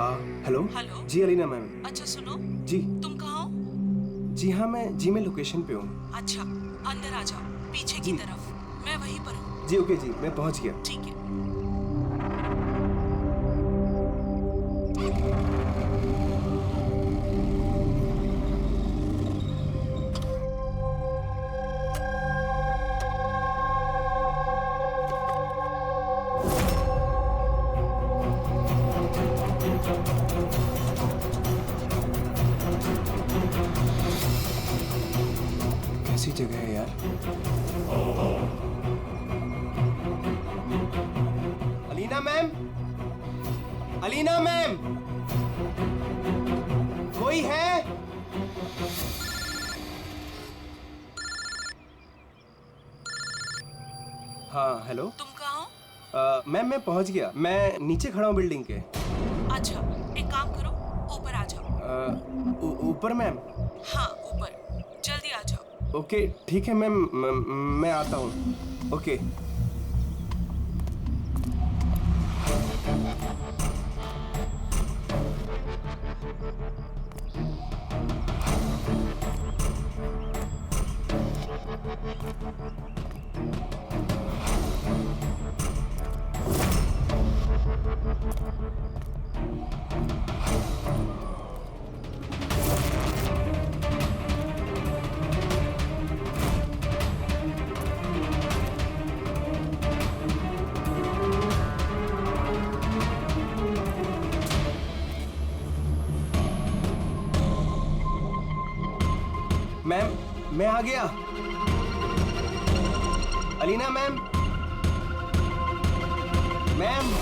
Hello. Hello. जी Alina ma'am. अच्छा सुनो, जी। तुम कहाँ हो? जी हाँ, मैं लोकेशन पे हूँ। अच्छा, अंदर आ जाओ, पीछे की जी। तरफ। मैं वहीं पर हूँ। जी ओके जी, मैं पहुँच गया। ठीक है। कैसी जगह है यार। अलीना मैम, अलीना मैम, कोई है? हाँ हेलो। तुम कहाँ हो? मैम मैं पहुँच गया, मैं नीचे खड़ा हूँ बिल्डिंग के। अच्छा, एक काम करो, ऊपर आ जाओ। ऊपर मैम? हाँ ऊपर, जल्दी आ जाओ। ओके ठीक है मैम, मैं आता हूँ। ओके। मैम मैं आ गया। Alina ma'am, ma'am.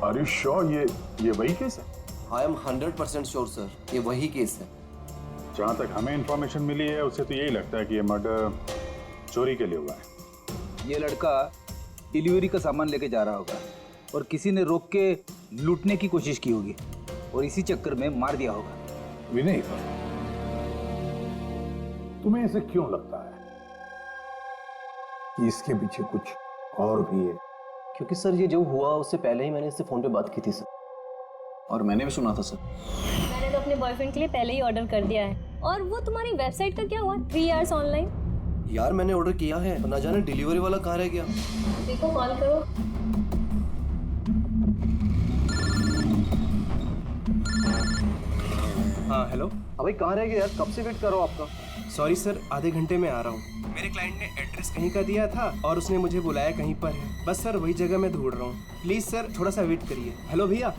Are you sure ये वही केस है? आई एम 100% श्योर सर, ये वही केस है। जहां तक हमें इंफॉर्मेशन मिली है उससे तो यही लगता है कि ये मर्डर चोरी के लिए हुआ है। ये लड़का डिलीवरी का सामान लेके जा रहा होगा और किसी ने रोक के लूटने की कोशिश की होगी और इसी चक्कर में मार दिया होगा। विनय, तुम्हें ऐसे क्यों लगता है कि इसके पीछे कुछ और भी है? क्योंकि सर ये जो हुआ उससे पहले ही मैंने इससे फोन पे बात की थी सर, और मैंने भी सुना था सर। मैंने तो अपने बॉयफ्रेंड के लिए पहले ही ऑर्डर कर दिया है। और वो तुम्हारी वेबसाइट का क्या हुआ? 3 आवर्स ऑनलाइन। यार मैंने ऑर्डर किया है, ना जाने डिलीवरी वाला कहाँ रह गया। देखो, कॉल करो। हाँ हेलो। भाई कहाँ रह गया यार, कब से वेट कर रहा हूँ आपका। सॉरी सर, आधे घंटे में आ रहा हूँ। मेरे क्लाइंट ने एड्रेस कहीं का दिया था और उसने मुझे बुलाया कहीं पर है। बस सर वही जगह मैं ढूंढ रहा हूँ। प्लीज सर थोड़ा सा वेट करिए। हेलो भैया,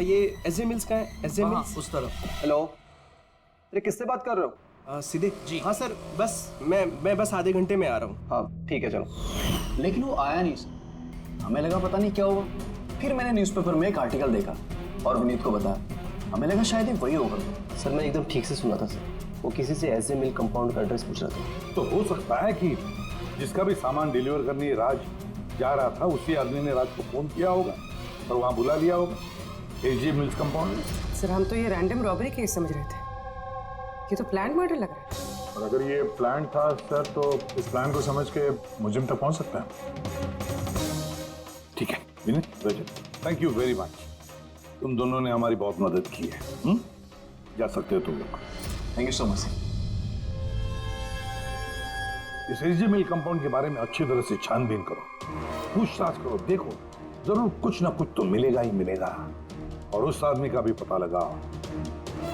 ये एसजे मिल्स का है? एसजे मिल्स उस तरफ। हेलो, अरे किससे बात कर रहे हो? सीधे जी। हाँ सर, बस मैं बस आधे घंटे में आ रहा हूँ। हाँ ठीक है चलो। लेकिन वो आया नहीं सर, हमें लगा पता नहीं क्या हुआ। फिर मैंने न्यूज़पेपर में एक आर्टिकल देखा और विनीत को बताया, हमें लगा शायद ये वही होगा। सर मैं एकदम ठीक से सुना था सर, वो किसी से एसजे मिल कंपाउंड का एड्रेस पूछ रहा था। तो हो सकता है कि जिसका भी सामान डिलीवर करने राज जा रहा था उसी आदमी ने राज को फोन किया होगा और वहां बुला लिया होगा एसजे मिल्स कंपाउंड में। सर हम तो ये रैंडम रॉबरी केस समझ रहे थे, ये तो प्लान मर्डर लग रहा है। और अगर ये प्लान था सर तो इस प्लान को समझ के मुजिम तक पहुंच सकता है। ठीक है विनीत, रजत, थैंक यू वेरी मच, तुम दोनों ने हमारी बहुत मदद की है। जा सकते हो तुम लोग। Thank you so much. इस एसजे मिल कंपाउंड के बारे में अच्छी तरह से छानबीन करो, पूछताछ करो, देखो जरूर कुछ ना कुछ तो मिलेगा ही मिलेगा। और उस आदमी का भी पता लगाओ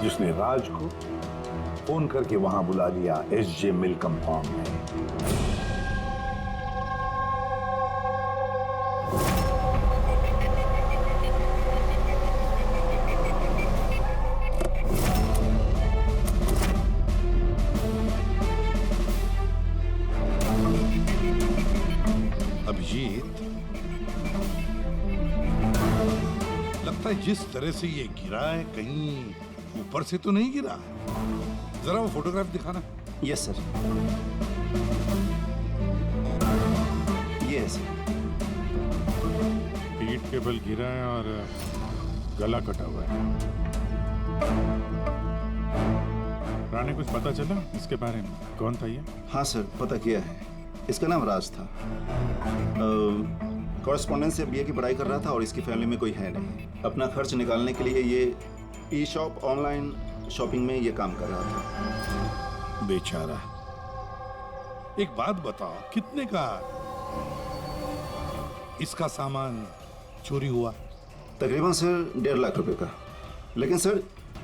जिसने राज को फोन करके वहां बुला लिया एसजे मिल कंपाउंड में। लगता है जिस तरह से ये गिरा है कहीं ऊपर से तो नहीं गिरा। जरा वो फोटोग्राफ दिखाना। यस सर, ये है सर। पीठ के बल गिरा है और गला कटा हुआ है। रानी, कुछ पता चला इसके बारे में? कौन था ये? हाँ सर, पता किया है। इसका नाम राज था। कॉरेस्पॉन्डेंस से बीए की पढ़ाई कर रहा था और इसकी फैमिली में कोई है नहीं। अपना खर्च निकालने के लिए ये ई शॉप ऑनलाइन शॉपिंग में ये काम कर रहा था। बेचारा। एक बात बताओ, कितने का इसका सामान चोरी हुआ? तकरीबन सर 1.5 लाख रुपए का। लेकिन सर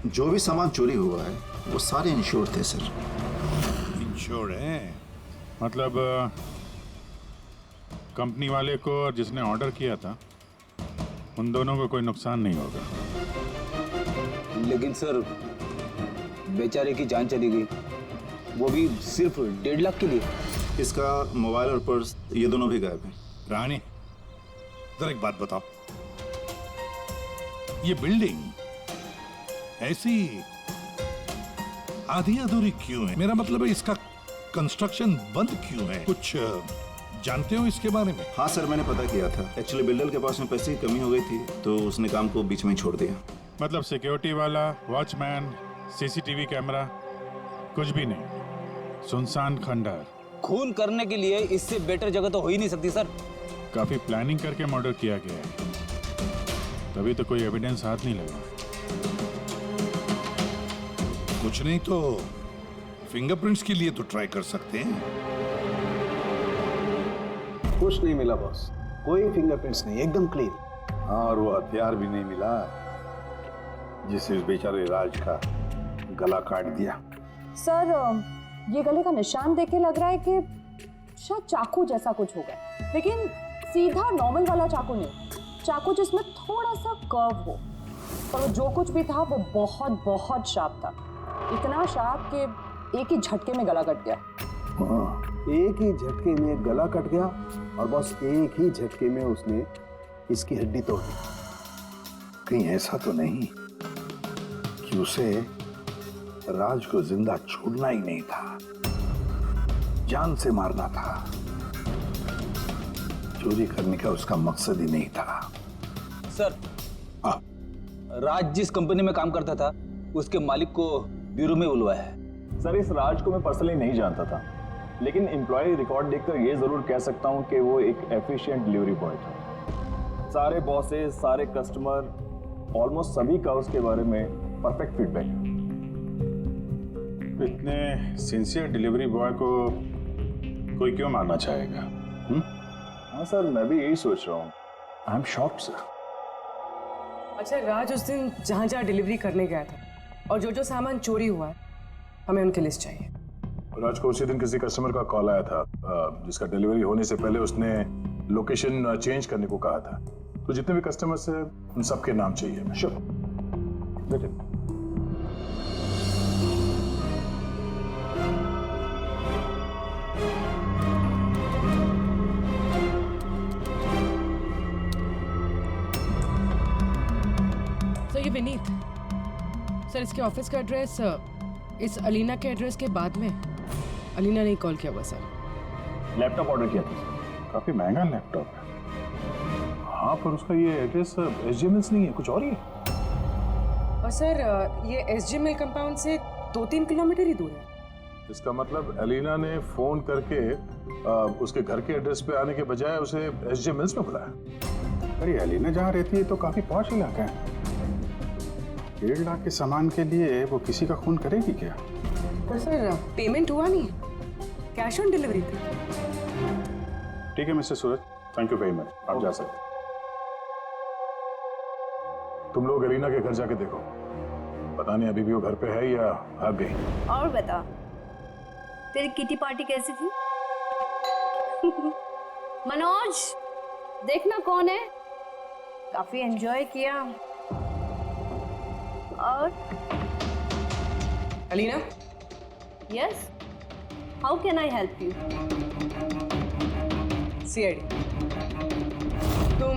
जो भी सामान चोरी हुआ है वो सारे इंश्योर्ड थे सर। इंश्योर्ड है? मतलब कंपनी वाले को और जिसने ऑर्डर किया था उन दोनों को कोई नुकसान नहीं होगा। लेकिन सर बेचारे की जान चली गई, वो भी सिर्फ 1.5 लाख के लिए। इसका मोबाइल और पर्स ये दोनों भी गायब हैं। रानी, जरा एक बात बताओ, ये बिल्डिंग ऐसी आधी अधूरी क्यों है? मेरा मतलब है इसका कंस्ट्रक्शन बंद क्यों है? कुछ जानते हो इसके बारे में? हाँ सर, मैंने पता किया था। एक्चुअली बिल्डर के पास में पैसे की कमी हो गई थी तो उसने काम को बीच में ही छोड़ दिया। मतलब सिक्योरिटी वाला, वॉचमैन, सीसीटीवी कैमरा, कुछ भी नहीं, सुनसान खंडहर। खून करने के लिए इससे बेटर जगह तो हो ही नहीं सकती सर। काफी प्लानिंग करके मर्डर किया गया है, तभी तो कोई एविडेंस हाथ नहीं लगा। कुछ नहीं तो फिंगरप्रिंट्स के लिए तो ट्राई कर सकते हैं। कुछ नहीं मिला बॉस, कोई फिंगरप्रिंट्स नहीं, एकदम क्लीन। हाँ, और वो हथियार भी नहीं मिला जिससे उस बेचारे राज का गला काट दिया। सर ये गले का निशान देख के लग रहा है कि शायद चाकू जैसा कुछ होगा, लेकिन सीधा नॉर्मल वाला चाकू नहीं, चाकू जिसमें थोड़ा सा कर्व हो। और वो जो कुछ भी था वो बहुत बहुत शार्प था, इतना शार्प कि एक ही झटके में गला कट गया। हाँ, एक ही झटके में गला कट गया और बस एक ही झटके में उसने इसकी हड्डी तोड़ दी। कहीं ऐसा तो नहीं कि उसे राज को जिंदा छोड़ना ही नहीं था, जान से मारना था। चोरी करने का उसका मकसद ही नहीं था। सर, हाँ, राज जिस कंपनी में काम करता था उसके मालिक को ब्यूरो में बुलवाया है। सर, इस राज को मैं पर्सनली नहीं जानता था, लेकिन एम्प्लॉय रिकॉर्ड देखकर ये जरूर कह सकता हूँ कि वो एक एफिशिएंट डिलीवरी बॉय था। सारे बॉसेस, सारे कस्टमर, ऑलमोस्ट सभी का उसके बारे में परफेक्ट फीडबैक है। इतने सिंसियर डिलीवरी बॉय को कोई क्यों मारना चाहेगा? हाँ सर, मैं भी यही सोच रहा हूँ। I am shocked sir. अच्छा, राज उस दिन जहाँ जहाँ डिलीवरी करने गया था और जो जो सामान चोरी हुआ है, हमें उनकी लिस्ट चाहिए। राज को उसी दिन किसी कस्टमर का कॉल आया था जिसका डिलीवरी होने से पहले उसने लोकेशन चेंज करने को कहा था। तो जितने भी कस्टमर्स हैं उन सबके नाम चाहिए हमें। श्योर, बेटे। सर ये विनीत सर, इसके ऑफिस का एड्रेस इस अलीना के एड्रेस के बाद में। अलीना ने कॉल किया हुआ सर। लैपटॉप ऑर्डर किया था। काफी महंगा लैपटॉप है। हाँ, पर उसका ये एड्रेस SG Mills नहीं है, कुछ और ही है। और सर ये SG Mill कंपाउंड से 2-3 किलोमीटर ही दूर है। इसका मतलब एलिना ने फोन करके उसके घर के एड्रेस पे आने के बजाय उसे SG Mills में बुलाया। अरे एलिना जहाँ रहती है तो काफी पॉश इलाका है। 1.5 लाख के सामान के लिए वो किसी का खून करेगी क्या? पर सर पेमेंट हुआ नहीं, कैश ऑन डिलीवरी थी। ठीक है mister Suraj, thank you very much, आप जा सकते। तुम लोग एलिना के घर जाके देखो, पता नहीं अभी भी वो घर पे है या भाग गई। और बता, तेरी किटी पार्टी कैसी थी? मनोज, देखना कौन है, काफी एंजॉय किया। और Alina, yes, how can I help you? CID, तुम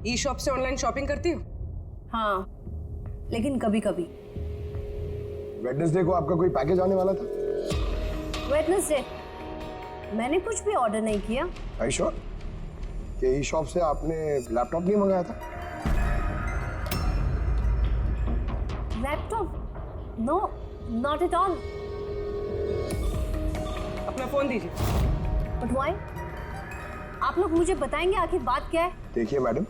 ई शॉप से ऑनलाइन शॉपिंग करती हो? हाँ, लेकिन कभी कभी। वेडनेसडे को आपका कोई पैकेज आने वाला था? वेडनेसडे मैंने कुछ भी ऑर्डर नहीं किया। आई श्योर कि ई शॉप से आपने लैपटॉप नहीं मंगाया था? Laptop? No, not at all. अपना फोन दीजिए। But why? आप लोग मुझे बताएंगे आखिर बात क्या है? देखिए मैडम,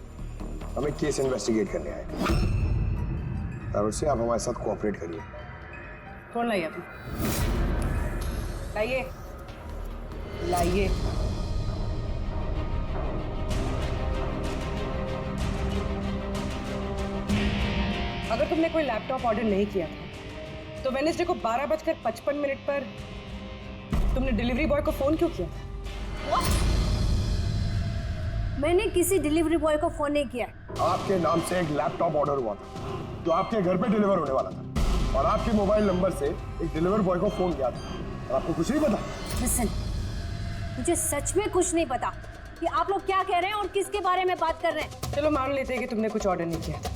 हमें केस इन्वेस्टिगेट करने आए और उससे आप हमारे साथ कोऑपरेट करिए। फोन लाइए अपना। लाइए, लाइए। अगर तुमने कोई लैपटॉप ऑर्डर नहीं किया था तो वेडनेसडे को 12:55 पर तुमने डिलीवरी बॉय को फोन क्यों किया था? मैंने किसी डिलीवरी बॉय को फोन नहीं किया। आपके नाम से एक लैपटॉप ऑर्डर हुआ था जो आपके घर पे डिलीवर होने वाला था और आपके मोबाइल नंबर से एक डिलीवर बॉय को फोन किया था और आपको कुछ नहीं पता? लिसन, मुझे सच में कुछ नहीं पता कि आप लोग क्या कह रहे हैं और किसके बारे में बात कर रहे हैं। चलो मान लेते हैं कि तुमने कुछ ऑर्डर नहीं किया था,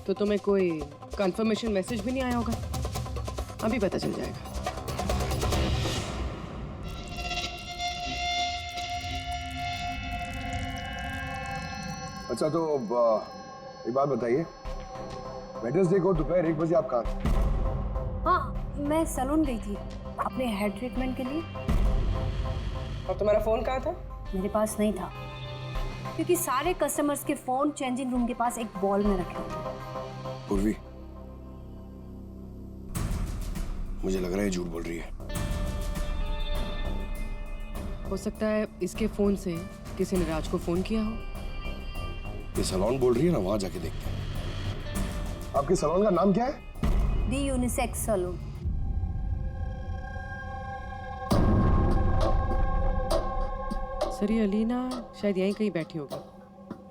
तो तुम्हें कोई कंफर्मेशन मैसेज भी नहीं आया होगा। अभी पता चल जाएगा। अच्छा तो एक बात बताइए, वेडनेसडे को दोपहर 1 बजे आप कहाँ थे? हाँ, मैं सैलून गई थी अपने हेयर ट्रीटमेंट के लिए। और तुम्हारा फोन कहाँ था? मेरे पास नहीं था क्योंकि सारे कस्टमर्स के फोन चेंजिंग रूम के पास एक बॉल में रखे थे। पूर्वी, मुझे लग रहा है झूठ बोल रही है। हो सकता है इसके फोन से किसी ने राज को फोन किया हो। ये सैलून बोल रही है ना, वहां जाके देखते हैं। आपके सैलून का नाम क्या है? दी यूनिसेक्स सैलून। सर ये अलीना शायद यहीं कहीं बैठी होगी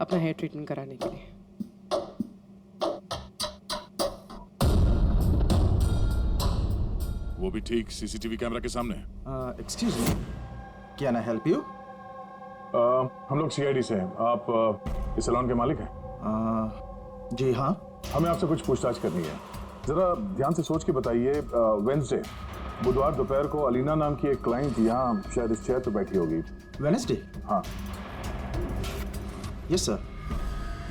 अपना हेयर ट्रीटमेंट कराने के लिए। वो भी ठीक सीसीटीवी कैमरा के सामने। Excuse me, can I help you? हम लोग सीआईडी से हैं। आप इस सैलून के मालिक हैं? जी हाँ। हमें आपसे कुछ पूछताछ करनी है। जरा ध्यान से सोच के बताइए, वेडनेसडे बुधवार दोपहर को अलीना नाम की एक क्लाइंट यहाँ शायद इस चेयर पे बैठी होगी। वेडनेसडे? हाँ। यस सर,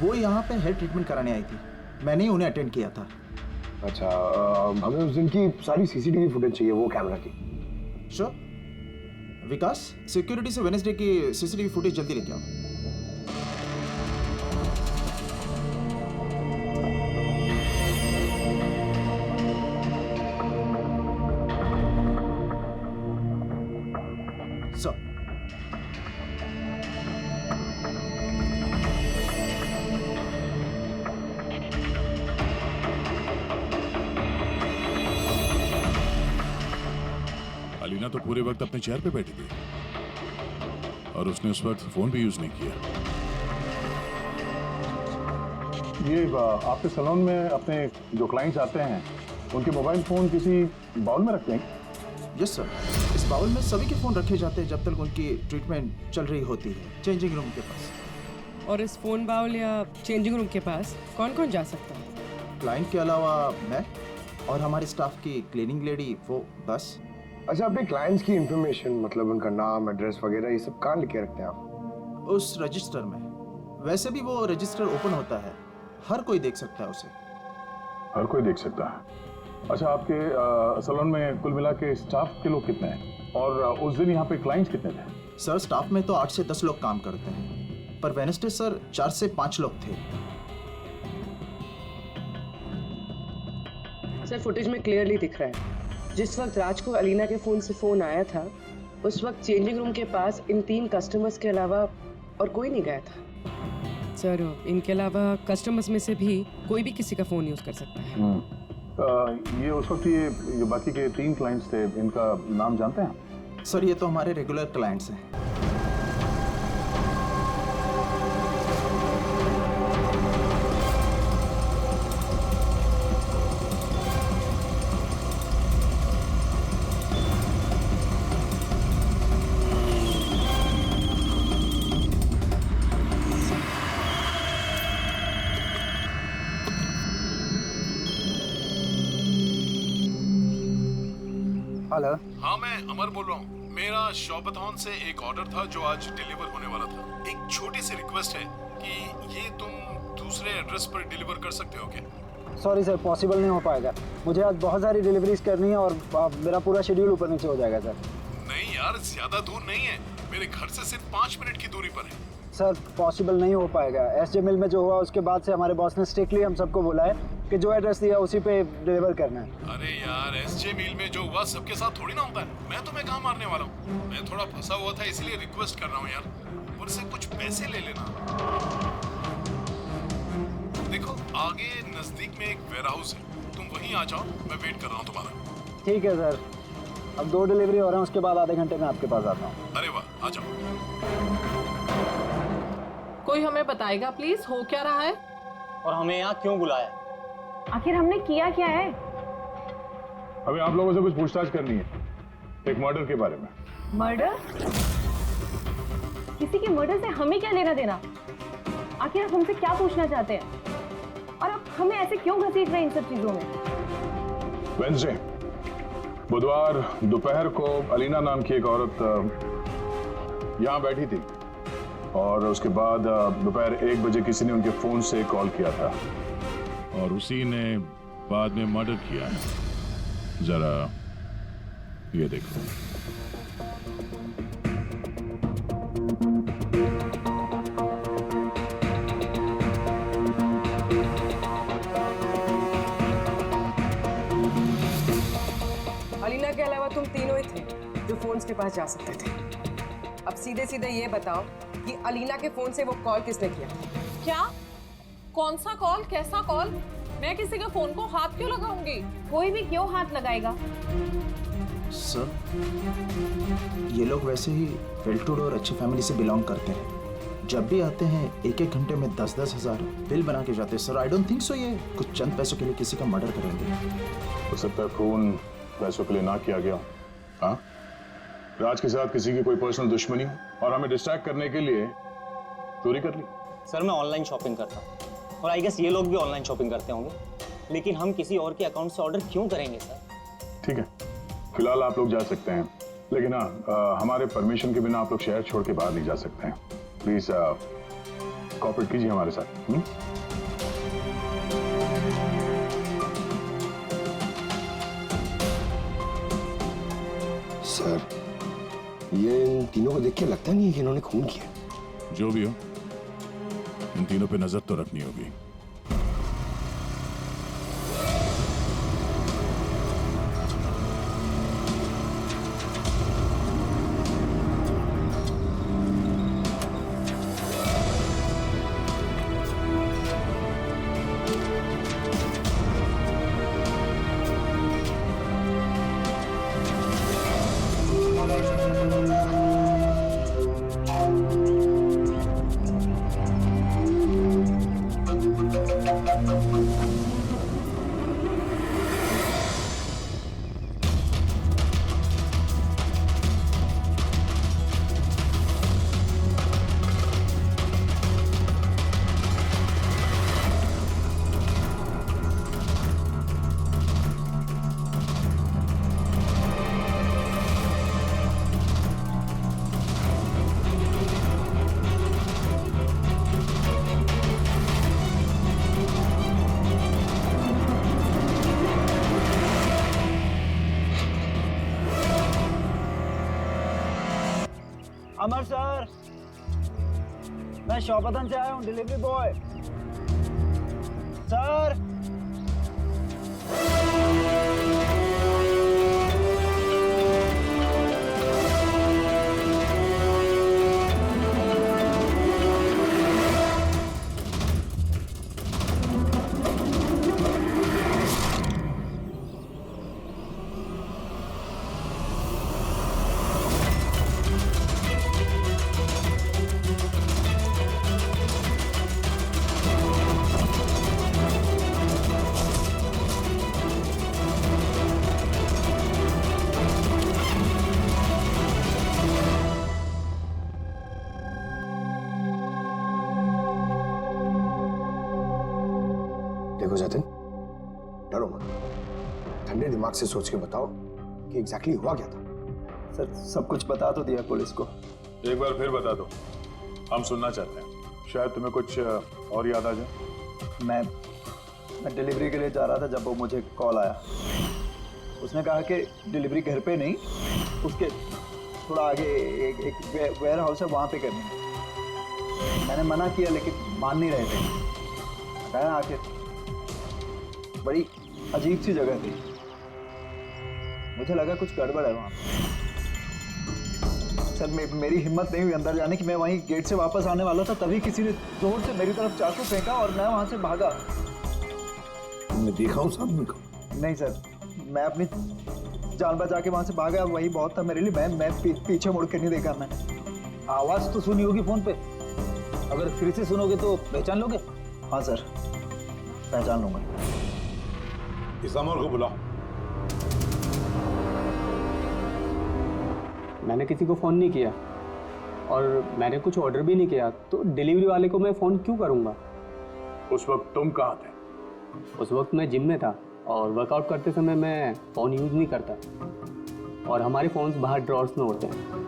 वो यहाँ पे हेयर ट्रीटमेंट कराने आई थी, मैंने ही उन्हें अटेंड किया था। अच्छा, हमें उस दिन की सारी सीसीटीवी फुटेज चाहिए, वो कैमरा की। श्योर। विकास, सिक्योरिटी से वेडनेसडे की सीसीटीवी फुटेज जल्दी लेके आओ। सर, अलीना तो पूरे वक्त अपने चेयर पे बैठी थी और उसने उस वक्त फोन भी यूज नहीं किया। ये आपके सैलून में अपने जो क्लाइंट्स आते हैं उनके मोबाइल फोन किसी बाउल में रखते हैं? यस सर, इस बाउल में सभी के फोन रखे जाते हैं जब तक उनकी ट्रीटमेंट चल रही होती है चेंजिंग रूम के पास। और इस फोन बाउल या चेंजिंग रूम के पास कौन कौन जा सकता है? क्लाइंट के अलावा मैं और हमारे स्टाफ की क्लीनिंग लेडी, वो बस। अच्छा, अपने क्लाइंट्स की इंफॉर्मेशन मतलब उनका नाम, एड्रेस वगैरह ये सब कहाँ लिखे रखते हैं आप? उस रजिस्टर में। वैसे भी वो रजिस्टर ओपन होता है, हर कोई देख सकता है उसे। हर कोई देख सकता है। अच्छा, आपके सैलून में कुल मिला के स्टाफ के लोग कितने हैं और उस दिन यहाँ पे क्लाइंट्स कितने थे? सर स्टाफ में तो 8 से 10 लोग काम करते हैं, पर वेडनेसडे सर 4 से 5 लोग थे। सर फुटेज में क्लियरली दिख रहा है जिस वक्त राज को अलीना के फोन से फोन आया था उस वक्त चेंजिंग रूम के पास इन 3 कस्टमर्स के अलावा और कोई नहीं गया था। सर इनके अलावा कस्टमर्स में से भी कोई भी किसी का फोन यूज कर सकता है। ये उस वक्त ये बाकी के 3 क्लाइंट्स थे, इनका नाम जानते हैं? सर ये तो हमारे रेगुलर क्लाइंट्स हैं। हेलो। हाँ, मैं अमर बोल रहा हूँ। मेरा शॉपथॉन से एक ऑर्डर था जो आज डिलीवर होने वाला था। एक छोटी सी रिक्वेस्ट है कि ये तुम दूसरे एड्रेस पर डिलीवर कर सकते हो क्या? सॉरी सर, पॉसिबल नहीं हो पाएगा। मुझे आज बहुत सारी डिलीवरीज करनी है और मेरा पूरा शेड्यूल ऊपर नीचे हो जाएगा सर। नहीं यार, ज्यादा दूर नहीं है, मेरे घर से सिर्फ 5 मिनट की दूरी पर है। सर पॉसिबल नहीं हो पाएगा। एसजे मिल में जो हुआ उसके बाद से हमारे बॉस ने स्ट्रिक्टली हम सबको बोला है कि जो एड्रेस दिया उसी पे डिलीवर करना है। अरे यार, एसजे मिल में जो हुआ सबके साथ थोड़ी ना होता है। मैं तुम्हें कहाँ मारने वाला हूँ? मैं थोड़ा फंसा हुआ था इसलिए रिक्वेस्ट कर रहा हूँ यार, ऊपर से कुछ पैसे ले लेना। देखो आगे नजदीक में एक वेयरहाउस है, तुम वहीं आ जाओ, मैं वेट कर रहा हूँ तुम्हारा। ठीक है सर, अब 2 डिलीवरी हो रहे हैं, उसके बाद आधे घंटे में आपके पास आता हूँ। अरे वाह, आ जाओ। कोई हमें बताएगा प्लीज हो क्या रहा है? और हमें यहाँ क्यों बुलाया? आखिर हमने किया क्या है? हमें आप लोगों से कुछ पूछताछ करनी है, एक मर्डर के बारे में। मर्डर? किसी के मर्डर से हमें क्या लेना देना? आखिर आप हमसे क्या पूछना चाहते हैं? और आप हमें ऐसे क्यों घसीट रहे हैं इन सब चीजों में? वेंसडे, बुधवार दोपहर को अलीना नाम की एक औरत यहाँ बैठी थी और उसके बाद दोपहर 1 बजे किसी ने उनके फोन से कॉल किया था और उसी ने बाद में मर्डर किया है। जरा ये देखो। अलीना के अलावा तुम तीनों ही थे जो फोन्स के पास जा सकते थे। अब सीधे सीधे ये बताओ कि अलीना के फोन से वो कॉल किसने किया? क्या? कौन सा कॉल? कैसा कॉल? मैं किसी के फोन को हाथ क्यों लगाऊंगी? कोई भी क्यों हाथ लगाएगा? सर, ये लोग वैसे ही वेल टू डू और अच्छी फैमिली से बिलोंग करते हैं। जब भी आते हैं 1-1 घंटे में 10-10 हज़ार बिल बना के जाते हैं। Sir I don't think so ये कुछ चंद पैसों के लिए किसी का मर्डर करेंगे। हो सकता है खून पैसों के लिए ना किया गया। हाँ, राज के साथ किसी की कोई पर्सनल दुश्मनी हो और हमें डिस्ट्रैक्ट करने के लिए चोरी कर ली। सर मैं ऑनलाइन शॉपिंग करता हूँ और आई गेस ये लोग भी ऑनलाइन शॉपिंग करते होंगे, लेकिन हम किसी और के अकाउंट से ऑर्डर क्यों करेंगे सर? ठीक है, फिलहाल आप लोग जा सकते हैं, लेकिन हाँ हमारे परमिशन के बिना आप लोग शहर छोड़ के बाहर नहीं जा सकते हैं। प्लीज कोऑपरेट कीजिए हमारे साथ। सर, ये इन तीनों को देख के लगता नहीं है कि इन्होंने खून किया। जो भी हो, इन तीनों पे नजर तो रखनी होगी। अमर सर, मैं शॉपथन से आया हूँ, डिलीवरी बॉय। सर देखो जतिन, डरो मत, ठंडे दिमाग से सोच के बताओ कि एग्जैक्टली हुआ क्या था? सर सब कुछ बता तो दिया पुलिस को। एक बार फिर बता दो, हम सुनना चाहते हैं। शायद तुम्हें कुछ और याद आ जाए। मैं डिलीवरी के लिए जा रहा था जब वो मुझे कॉल आया। उसने कहा कि डिलीवरी घर पे नहीं, उसके थोड़ा आगे एक वेयर हाउस है, वहाँ पे करनी है। मैंने मना किया लेकिन मान नहीं रहे थे। बताया आखिर बड़ी अजीब सी जगह थी, मुझे लगा कुछ गड़बड़ है वहाँ। सर मेरी हिम्मत नहीं हुई अंदर जाने की। मैं वहीं गेट से वापस आने वाला था, तभी किसी ने जोर से मेरी तरफ चाकू फेंका और मैं वहाँ से भागा। तुमने देखा उस आदमी को? नहीं सर, मैं अपनी जान बचा के वहाँ से भागा, वही बहुत था मेरे लिए। मैं पीछे मुड़ के नहीं देखा। मैं आवाज तो सुनी होगी फोन पे, अगर फिर से सुनोगे तो पहचान लोगे? हाँ सर, पहचान लूंगा। इस अमर को बुलाओ। मैंने किसी को फ़ोन नहीं किया और मैंने कुछ ऑर्डर भी नहीं किया, तो डिलीवरी वाले को मैं फ़ोन क्यों करूँगा? उस वक्त तुम कहाँ थे? उस वक्त मैं जिम में था और वर्कआउट करते समय मैं फ़ोन यूज़ नहीं करता और हमारे फ़ोन्स बाहर ड्रॉर्स में होते हैं।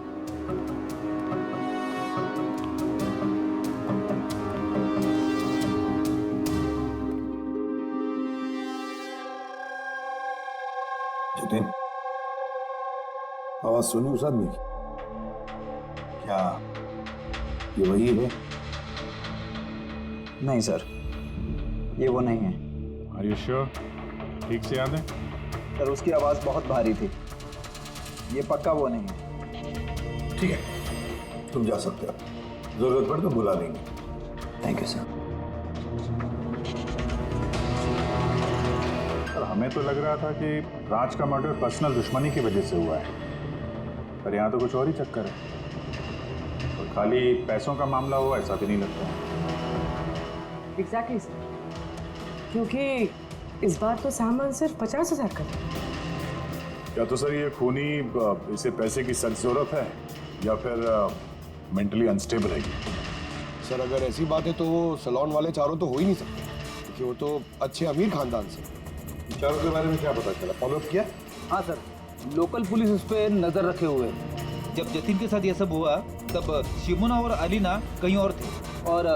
जतिन, आवाज सुनी उस आदमी की? क्या ये वही है? नहीं सर, ये वो नहीं है। Are you sure? ठीक से याद है? सर उसकी आवाज़ बहुत भारी थी, ये पक्का वो नहीं है। ठीक है, तुम जा सकते हो, जरूरत पड़े तो बुला लेंगे। Thank you sir. हमें तो लग रहा था कि राज का मर्डर पर्सनल दुश्मनी की वजह से हुआ है, पर यहाँ तो कुछ और ही चक्कर है। और खाली पैसों का मामला हुआ ऐसा भी नहीं लगता। एग्जैक्टली सर, क्योंकि इस बार तो सामान सिर्फ 50,000 का था। क्या तो सर ये खूनी इसे पैसे की सख्त जरूरत है या फिर मेंटली अनस्टेबल है? सर अगर ऐसी बात है तो वो सलोन वाले चारों तो हो ही नहीं सकते, क्योंकि वो तो अच्छे अमीर खानदान से। चारों के बारे में क्या पता चला? फॉलोअप किया? हाँ सर, लोकल पुलिस उस पर नजर रखे हुए। जब जतिन के साथ यह सब हुआ तब शिमोना और अलीना कहीं और थे और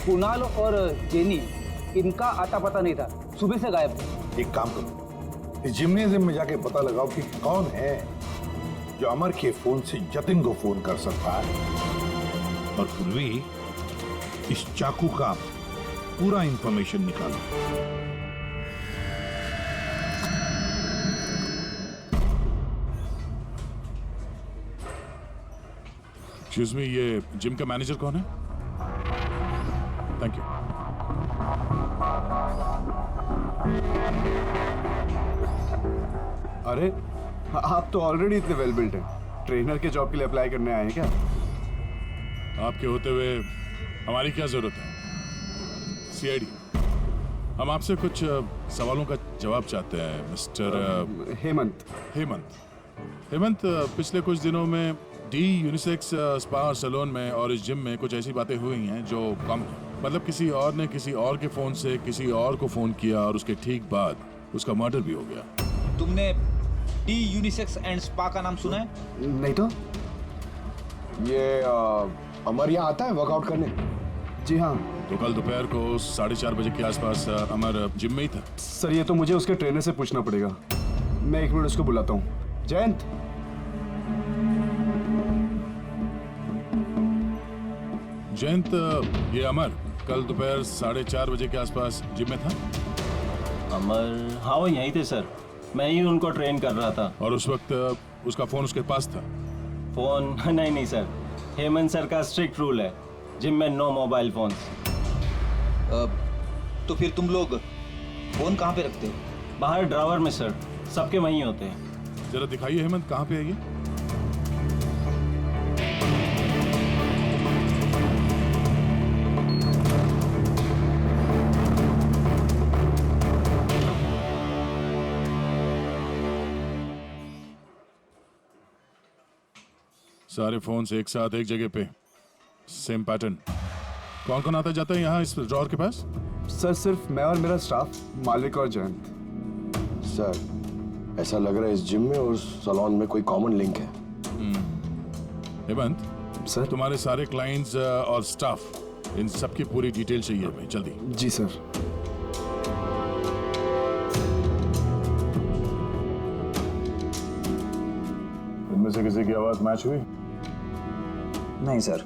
कुणाल और जेनी, इनका आता पता नहीं था, सुबह से गायब थे। एक काम करो, इस जिम्नेजियम में जाके पता लगाओ कि कौन है जो अमर के फोन से जतिन को फोन कर सकता है। और पूर्वी इस चाकू का पूरा इंफॉर्मेशन निकालो। एक्सक्यूज मी, ये जिम का मैनेजर कौन है? Thank you. अरे आप तो ऑलरेडी इतने वेल बिल्ट हैं, ट्रेनर के जॉब के लिए अप्लाई करने आए हैं क्या? आपके होते हुए हमारी क्या जरूरत है? सीआईडी, हम आपसे कुछ सवालों का जवाब चाहते हैं मिस्टर हेमंत। हेमंत, पिछले कुछ दिनों में डी यूनिसेक्स स्पा और सैलून में और इस जिम में कुछ ऐसी बातें हुई हैं जो कम है। मतलब किसी और ने किसी और के फोन से किसी और को फोन किया और उसके ठीक बाद उसका मर्डर भी हो गया। तुमने डी यूनिसेक्स एंड स्पा का नाम सुना है? नहीं तो। ये अमर यहाँ आता है वर्कआउट करने? जी हाँ। तो कल दोपहर को 4:30 बजे के आसपास अमर जिम में ही था। सर ये तो मुझे उसके ट्रेनर से पूछना पड़ेगा, मैं 1 मिनट उसको बुलाता हूँ। जयंत, जयंत, ये अमर कल दोपहर 4:30 बजे के आसपास जिम में था? अमर, हाँ वो यहीं थे सर, मैं ही उनको ट्रेन कर रहा था। और उस वक्त उसका फोन उसके पास था? फोन नहीं सर, हेमंत सर का स्ट्रिक्ट रूल है, जिम में नो मोबाइल फोन्स। तो फिर तुम लोग फोन कहाँ पे रखते हो? बाहर ड्रावर में सर, सबके वहीं होते हैं। जरा दिखाइए हेमंत, कहाँ पे है ये? सारे फोन्स एक साथ एक जगह पे, सेम पैटर्न। कौन कौन आता जाता है यहाँ इस ड्रॉअर के पास? सर सिर्फ मैं और मेरा स्टाफ, मालिक और जयंत। सर ऐसा लग रहा है इस जिम में और सैलून में कोई कॉमन लिंक है। हेमंत सर, तुम्हारे सारे क्लाइंट्स और स्टाफ, इन सबकी पूरी डिटेल चाहिए भाई, जल्दी। जी सर। इनमें से किसी की आवाज मैच हुई? नहीं सर।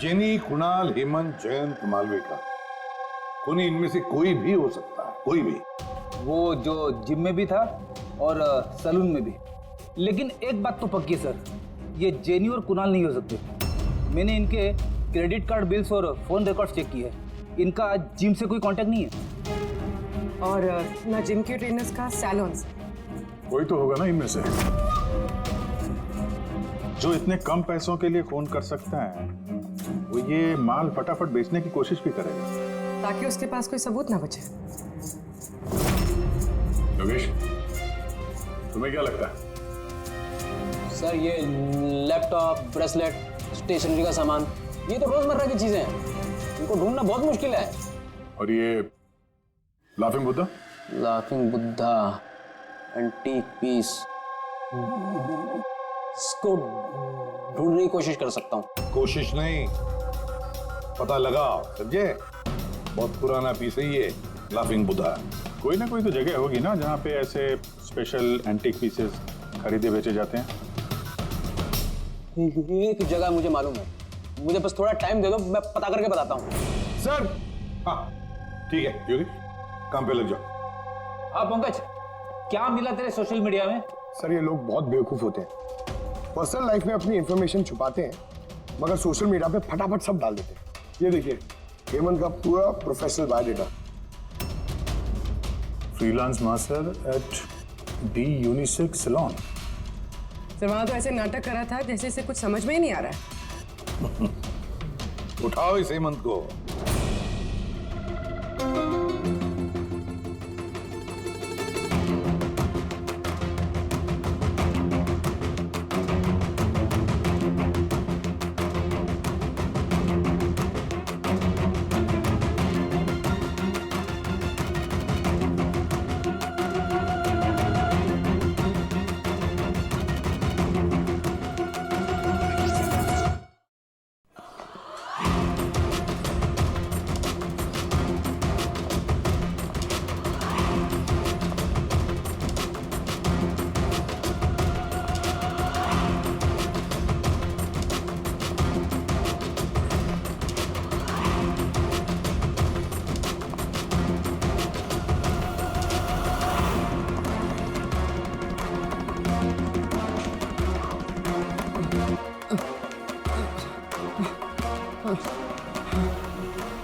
जेनी, कुणाल, हेमंत, जयंत, मालविका, कोई इनमें से कोई भी हो सकता है, कोई भी। वो जो जिम में भी था और सलून में भी। लेकिन एक बात तो पक्की है सर, ये जेनी और कुणाल नहीं हो सकते। मैंने इनके क्रेडिट कार्ड बिल्स और फोन रिकॉर्ड्स चेक किए हैं, इनका जिम से कोई कांटेक्ट नहीं है। और ना जिम के ट्रेनर्स का सैलून से। कोई तो होगा ना इनमें से जो इतने कम पैसों के लिए फोन कर सकता है। वो ये माल फटाफट बेचने की कोशिश भी करेगा ताकि उसके पास कोई सबूत ना बचे। योगेश, तुम्हें क्या लगता है? सर ये लैपटॉप, ब्रेसलेट, स्टेशनरी का सामान, ये तो रोजमर्रा की चीजें हैं, इनको ढूंढना बहुत मुश्किल है। और ये laughing Buddha? Laughing Buddha, antique piece, इसको ढूंढने की कोशिश कर सकता हूँ। कोशिश नहीं, पता लगाओ, समझे? बहुत पुराना पीस है ये लाफिंग बुद्धा। कोई ना कोई तो जगह होगी ना जहाँ पे ऐसे स्पेशल एंटीक पीसेस खरीदे बेचे जाते हैं। एक जगह मुझे मालूम है, मुझे बस थोड़ा टाइम दे दो, मैं पता करके बताता हूँ। सर, हाँ ठीक है योगी, काम पे लग जाओ। हाँ पंकज, क्या मिला तेरे सोशल मीडिया में? सर ये लोग बहुत बेवकूफ होते हैं, पर्सनल लाइफ में अपनी इंफॉर्मेशन छुपाते हैं मगर सोशल मीडिया पे फटाफट सब डाल देते हैं। ये देखिए हेमंत का पूरा professional biodata. Freelance master at the unisex salon. Sir वहां तो ऐसे नाटक करा था जैसे इसे कुछ समझ में ही नहीं आ रहा है। उठाओ इस हेमंत को।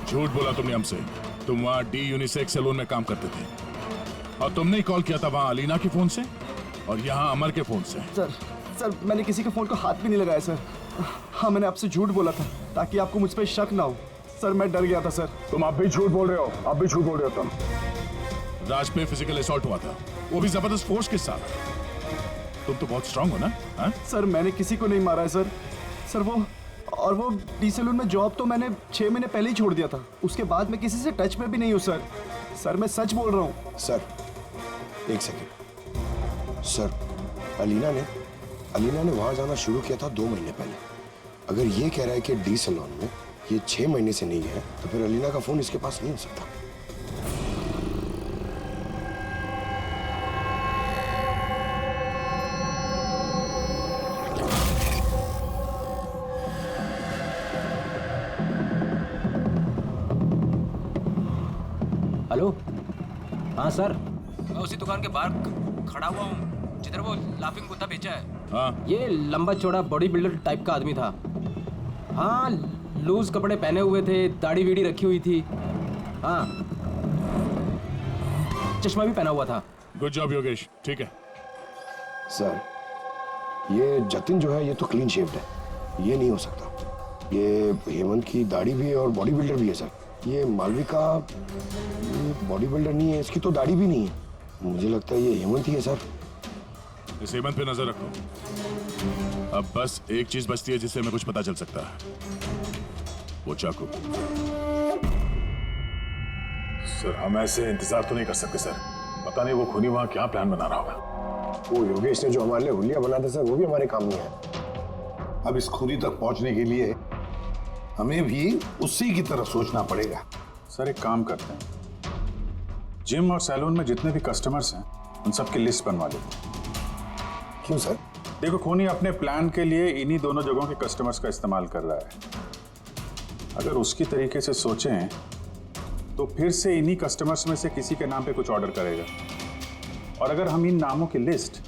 झूठ बोला तुमने हमसे। तुम वहाँ डी यूनिसेक्स सैलून में काम करते थे और तुमने ही कॉल किया था वहाँ अलीना के फोन से और यहाँ अमर के फोन से। सर मैंने किसी के फोन को हाथ भी नहीं लगाया सर। हाँ मैंने आपसे झूठ बोला था ताकि आपको मुझ पर शक ना हो। सर मैं डर गया था सर। तुम आप भी झूठ बोल रहे हो, आप भी झूठ बोल रहे हो। तुम राज पे फिजिकल असॉल्ट हुआ था, वो भी जबरदस्त फोर्स के साथ। तुम तो बहुत स्ट्रांग हो ना? हा? सर मैंने किसी को नहीं मारा है सर। सर वो डी सैलून में जॉब तो मैंने 6 महीने पहले ही छोड़ दिया था। उसके बाद मैं किसी से टच में भी नहीं हूँ सर। सर मैं सच बोल रहा हूँ। सर एक सेकेंड सर, अलीना ने वहां जाना शुरू किया था 2 महीने पहले। अगर ये कह रहा है कि डी सैलून में ये 6 महीने से नहीं है तो फिर अलीना का फोन इसके पास नहीं हो सकता। हेलो, हाँ सर। मैं उसी दुकान के बाहर खड़ा हुआ हूँ जिधर वो लाफिंग बुद्धा बेचा है। हाँ। ये लंबा चौड़ा बॉडी बिल्डर टाइप का आदमी था। हाँ, लूज कपड़े पहने हुए थे, दाढ़ी वीड़ी रखी हुई थी। हाँ, चश्मा भी पहना हुआ था। गुड जॉब योगेश, ठीक है। सर ये जतिन जो है ये तो क्लीन शेव्ड है, ये नहीं हो सकता। ये हेमंत की दाढ़ी भी है और बॉडी बिल्डर भी है सर। ये मालविका बॉडी बिल्डर नहीं है, इसकी तो दाढ़ी भी नहीं है। मुझे लगता है ये हेमंत ही है सर। इस हेमंत पे नजर रखो। अब बस एक चीज बचती है जिससे हमें कुछ पता चल सकता है, वो चाकू। सर हम ऐसे इंतजार तो नहीं कर सकते सर। पता नहीं वो खूनी वहां क्या प्लान बना रहा होगा। वो योगेश ने जो हमारे लिए हुलिया बना था सर, वो भी हमारे काम नहीं है। अब इस खूनी तक पहुंचने के लिए हमें भी उसी की तरह सोचना पड़ेगा। सर एक काम करते हैं, जिम और सैलून में जितने भी कस्टमर्स हैं उन सब की लिस्ट बनवा लेते हैं। क्यों सर? देखो खूनी अपने प्लान के लिए इन्हीं दोनों जगहों के कस्टमर्स का इस्तेमाल कर रहा है। अगर उसकी तरीके से सोचें तो फिर से इन्हीं कस्टमर्स में से किसी के नाम पे कुछ ऑर्डर करेगा, और अगर हम इन नामों की लिस्ट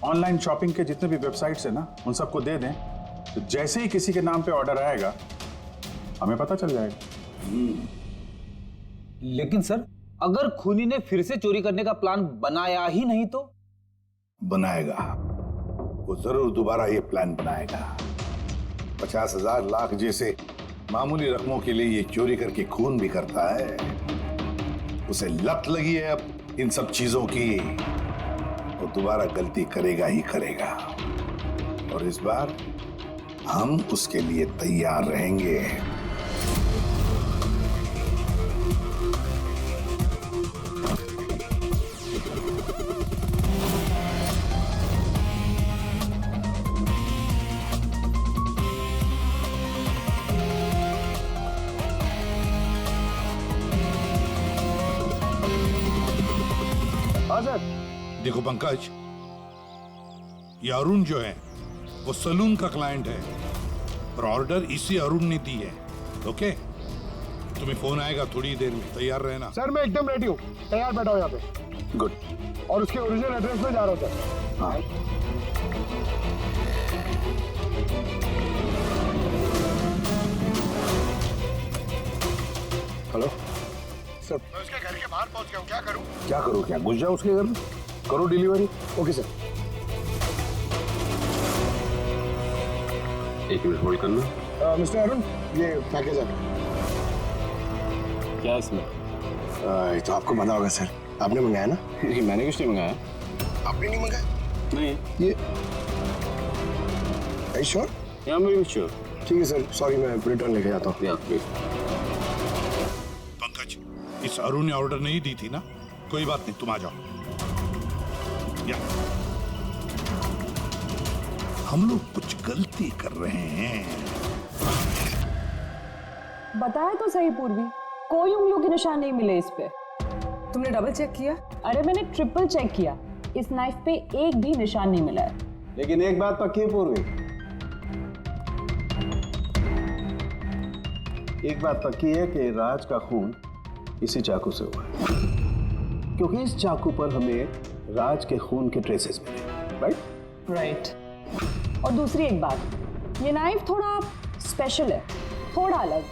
ऑनलाइन शॉपिंग के जितने भी वेबसाइट्स हैं ना उन सबको दे दें, तो जैसे ही किसी के नाम पे ऑर्डर आएगा हमें पता चल जाएगा। लेकिन सर, अगर खूनी ने फिर से चोरी करने का प्लान बनाया ही नहीं तो? बनाएगा, वो जरूर दोबारा ये प्लान बनाएगा। 50,000 लाख जैसे मामूली रकमों के लिए ये चोरी करके खून भी करता है। उसे लत लगी है अब इन सब चीजों की, वो दोबारा गलती करेगा ही करेगा, और इस बार हम उसके लिए तैयार रहेंगे। देखो पंकज, ये अरुण जो है वो सलून का क्लाइंट है, और ऑर्डर इसी अरुण ने दी है। ओके, तुम्हें फोन आएगा थोड़ी देर में, तैयार रहना। सर मैं एकदम रेडी हूँ, तैयार बैठा हूँ यहाँ पे। गुड। और उसके ओरिजिनल एड्रेस पे जा रहा हूँ सर। हाँ। हेलो सर, मैं उसके घर के बाहर पहुँच गया हूँ, क्या करूँ? क्या करो? क्या घुस जाओ उसके घर में, करो डिलीवरी। Okay sir. एक मिनट होल्ड करना। मिस्टर अरुण, ये पैकेज है। क्या इसमें? ये तो आपको पता होगा सर, आपने मंगाया ना? नहीं, मैंने कुछ नहीं मंगाया। आपने नहीं मंगाया? नहीं। ये श्योर? या मैं श्योर। ठीक है सर, सॉरी मैं रिटर्न लेके जाता हूँ। पंकज, इस अरुण ने ऑर्डर नहीं दी थी ना? कोई बात नहीं, तुम आ जाओ। या हम लोग कुछ गलती कर रहे हैं। बताया तो सही पूर्वी, कोई उंगलियों के निशान नहीं मिले इस पे। तुमने डबल चेक किया? अरे मैंने ट्रिपल चेक किया, इस नाइफ पे एक भी निशान नहीं मिला है। लेकिन एक बात पक्की है पूर्वी, एक बात पक्की है कि राज का खून इसी चाकू से हुआ है, क्योंकि इस चाकू पर हमें राज के खून के ट्रेसेस मिले। राइट। और दूसरी एक बात, ये नाइफ थोड़ा स्पेशल है, थोड़ा अलग।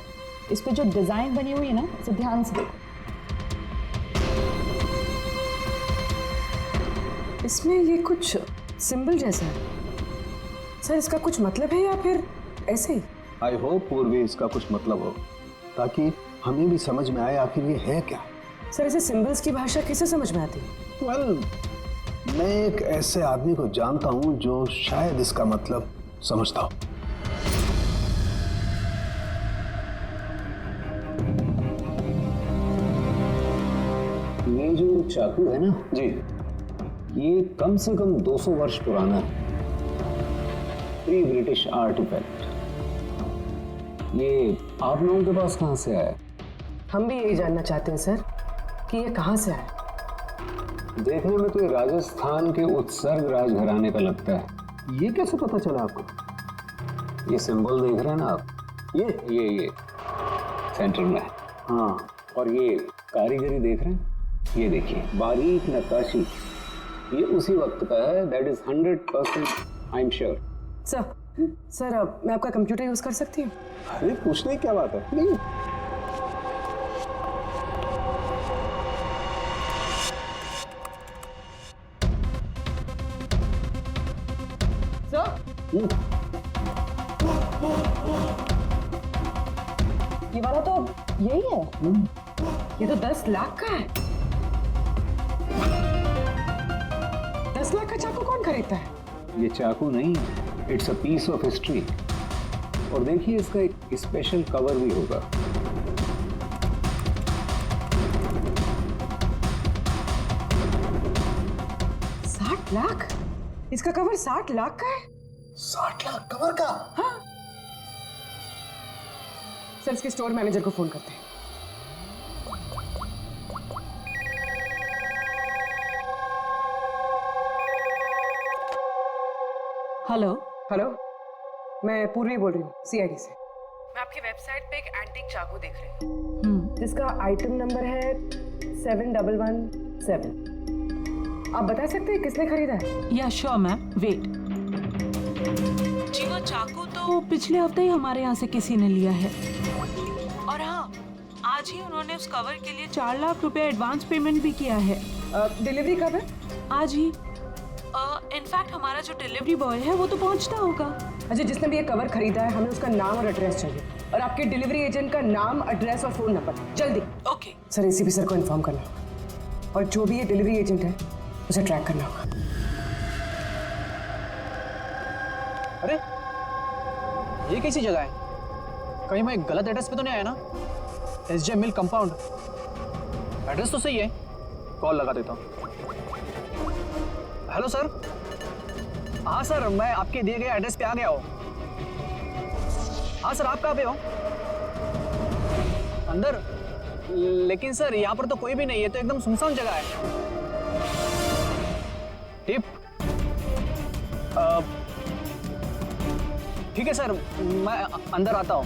इस पे जो डिजाइन बनी हुई है ना, इसे ध्यान से देखो। इसमें ये कुछ सिंबल जैसा है सर, इसका कुछ मतलब है या फिर ऐसे ही? आई होप पूर्वी इसका कुछ मतलब हो, ताकि हमें भी समझ में आए आखिर ये है क्या। सर ऐसे सिंबल्स की भाषा किसे समझ में आती? वेल, मैं एक ऐसे आदमी को जानता हूं जो शायद इसका मतलब समझता हो। ये जो चाकू है ना जी, ये कम से कम 200 वर्ष पुराना है, प्री ब्रिटिश आर्टिफैक्ट। ये आप लोगों के पास कहाँ से आया? हम भी यही जानना चाहते हैं सर कि ये कहाँ से आया। देखने में तो ये राजस्थान के उत्सर्ग राजघराने का लगता है। ये कैसे पता चला आपको? ये सिंबल देख रहे हैं ना आप, ये सेंटर में है। हाँ, और ये कारीगरी देख रहे हैं, ये देखिए बारीक नक्काशी, ये उसी वक्त का है। That is 100% I am sure. Sir मैं आपका कंप्यूटर यूज कर सकती हूँ? अरे पूछने की क्या बात है, नहीं। ये वाला तो यही है। ये तो 10 लाख का है। 10 लाख का चाकू कौन खरीदता है? ये चाकू नहीं, it's a piece of history. और देखिए इसका एक स्पेशल कवर भी होगा। लाख? इसका कवर 60 लाख का है? 60 लाख कवर का? हाँ। सर इसके स्टोर मैनेजर को फोन करते हैं। हेलो हेलो, मैं पूर्वी बोल रही हूँ सीआईडी से। मैं आपकी वेबसाइट पे एक एंटीक चाकू देख रही हूँ जिसका आइटम नंबर है 7117। आप बता सकते हैं किसने खरीदा है? या श्योर मैम, वेट। जी वो चाकू तो पिछले हफ्ते ही हमारे यहाँ से किसी ने लिया है, और हाँ आज ही उन्होंने उस कवर के लिए 4 लाख रुपए एडवांस पेमेंट भी किया है। डिलीवरी कब है? आज ही। इनफैक्ट हमारा जो डिलीवरी बॉय है वो तो पहुंचता होगा। अच्छा, जिसने भी ये कवर खरीदा है हमें उसका नाम और एड्रेस चाहिए, और आपके डिलीवरी एजेंट का नाम, एड्रेस और फोन नंबर जल्दी। ओके सर, एसीपी सर को इन्फॉर्म करना होगा, और जो भी ये डिलीवरी एजेंट है उसे ट्रैक करना होगा। अरे ये कैसी जगह है? कहीं मैं गलत एड्रेस पे तो नहीं आया ना? SJ मिल कंपाउंड, एड्रेस तो सही है। कॉल लगा देता हूँ। Hello sir. हाँ सर, मैं आपके दिए गए एड्रेस पे आ गया हूँ। हाँ सर, आप कहाँ पे हो? अंदर? लेकिन सर यहाँ पर तो कोई भी नहीं है, तो एकदम सुनसान जगह है। टिप? ठीक है सर, मैं अंदर आता हूँ।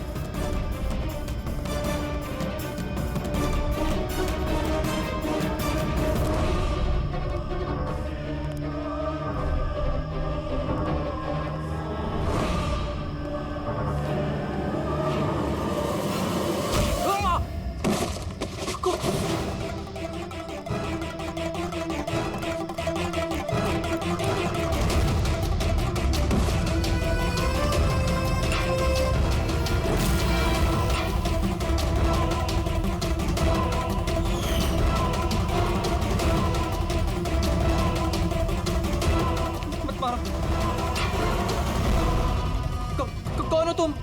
कौन हो तुम?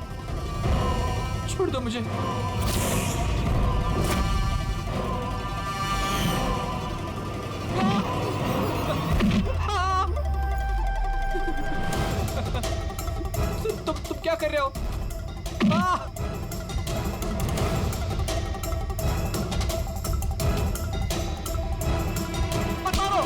छोड़ दो मुझे। तुम क्या कर रहे हो? मत मारो।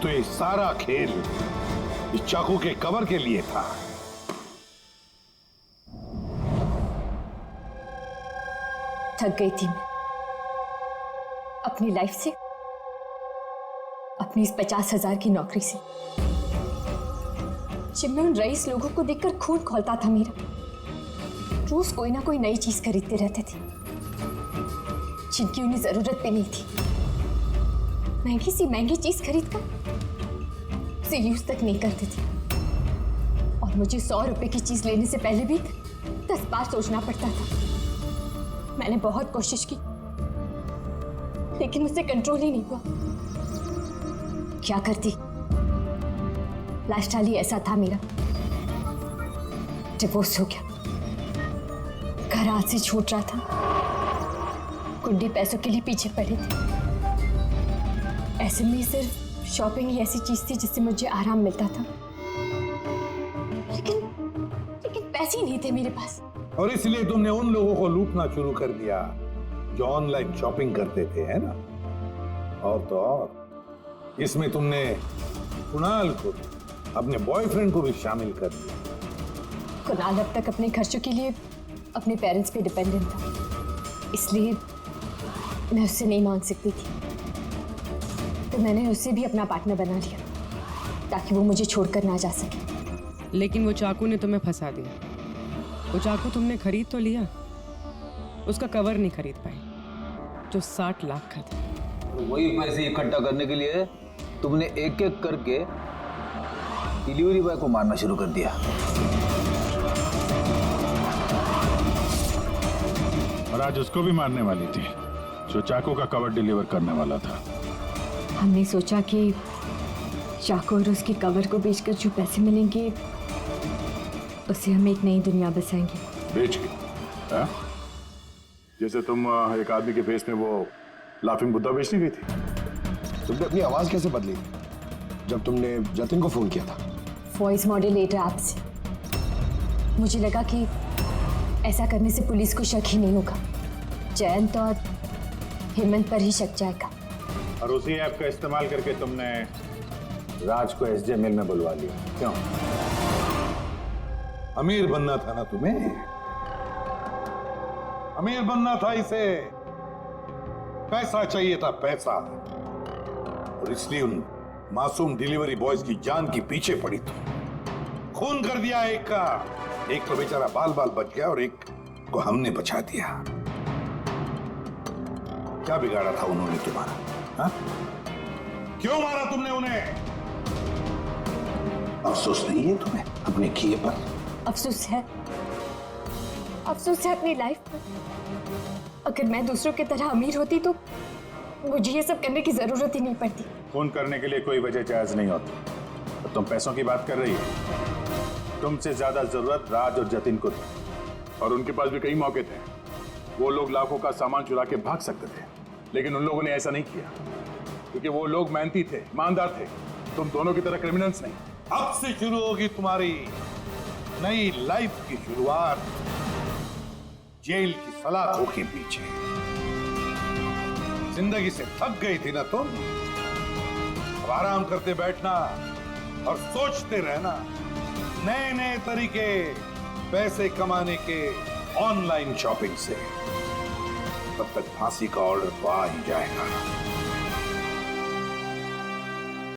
तो ये सारा खेल इस चाकू के कवर के लिए था। थक गई थी मैं अपनी लाइफ से, अपनी इस 50,000 की नौकरी से। जब मैं उन रईस लोगों को देखकर खून खौलता था मेरा, रोज कोई ना कोई नई चीज खरीदते रहते थे जिनकी उन्हें जरूरत भी नहीं थी। महंगी सी महंगी चीज खरीदकर उसे यूज तक नहीं करते थे, और मुझे 100 रुपए की चीज लेने से पहले भी 10 बार सोचना पड़ता था। मैंने बहुत कोशिश की लेकिन मुझसे कंट्रोल ही नहीं हुआ। क्या करती, लाइफस्टाइल ही ऐसा था मेरा। डिवोर्स हो गया, घर हाथ से छूट रहा था, कुंडी पैसों के लिए पीछे पड़े थे। ऐसे में सिर्फ शॉपिंग ही ऐसी चीज थी जिससे मुझे आराम मिलता था, लेकिन पैसे ही नहीं थे मेरे पास। और इसलिए तुमने उन लोगों को लूटना शुरू कर दिया जो ऑनलाइन शॉपिंग करते थे, है ना? और तो और इसमें तुमने कुणाल को, अपने बॉयफ्रेंड को भी शामिल कर दिया। कुणाल अब तक अपने खर्चों के लिए अपने पेरेंट्स पे डिपेंडेंट था, इसलिए मैं उससे नहीं मांग सकती थी। तो मैंने उसे भी अपना पार्टनर बना लिया ताकि वो मुझे छोड़कर ना जा सके। लेकिन वो चाकू ने तुम्हें फंसा दिया। वो चाकू तुमने खरीद तो लिया, उसका कवर नहीं खरीद पाई जो 60 लाख का था। वही पैसे इकट्ठा करने के लिए तुमने एक एक करके डिलीवरी बॉय को मारना शुरू कर दिया। और आज उसको भी मारने वाली थी जो चाकू का कवर डिलीवर करने वाला था। हमने सोचा कि चाकू और उसके कवर को बेचकर जो पैसे मिलेंगे उससे हम एक नई दुनिया बसाएंगे। बेच के? हाँ? जैसे तुम एक आदमी के फेस में वो लाफिंग बुद्धा बेचने गई थी। तुमने अपनी आवाज कैसे बदली जब तुमने जतिन को फोन किया था? वॉइस मॉड्यूलेटर ऐप से। मुझे लगा कि ऐसा करने से पुलिस को शक ही नहीं होगा, जयंत और हेमंत पर ही शक जाएगा। और उसी ऐप का इस्तेमाल करके तुमने राज को एसजे मिल में बुलवा लिया, क्यों? अमीर बनना था ना तुम्हें? अमीर बनना था इसे, पैसा चाहिए था, पैसा। और इसलिए उन मासूम डिलीवरी बॉयज की जान की पीछे पड़ी थी। खून कर दिया एक का, एक तो बेचारा बाल बाल बच गया और एक को हमने बचा दिया। क्या बिगाड़ा था उन्होंने तुम्हारा? हा? क्यों मारा तुमने उन्हें? अफसोस नहीं है तुम्हें अपने किए पर? अफसोस है अपनी लाइफ पर। अगर मैं दूसरों की तरह अमीर होती तो मुझे ये सब करने की जरूरत ही नहीं पड़ती। खून करने के लिए कोई वजह जायज नहीं होती। तो तुम पैसों की बात कर रही हो। तुमसे ज्यादा जरूरत राज और जतिन को थी, और उनके पास भी कई मौके थे। वो लोग लाखों का सामान चुरा के भाग सकते थे, लेकिन उन लोगों ने ऐसा नहीं किया क्योंकि वो लोग मेहनती थे, ईमानदार थे। तुम दोनों की तरह क्रिमिनल्स नहीं। अब से शुरू होगी तुम्हारी नई लाइफ की शुरुआत जेल की सलाखों के पीछे। जिंदगी से थक गई थी ना तुम? अब आराम करते बैठना और सोचते रहना नए नए तरीके पैसे कमाने के ऑनलाइन शॉपिंग से। तब तक फांसी का ऑर्डर तो आ ही जाएगा।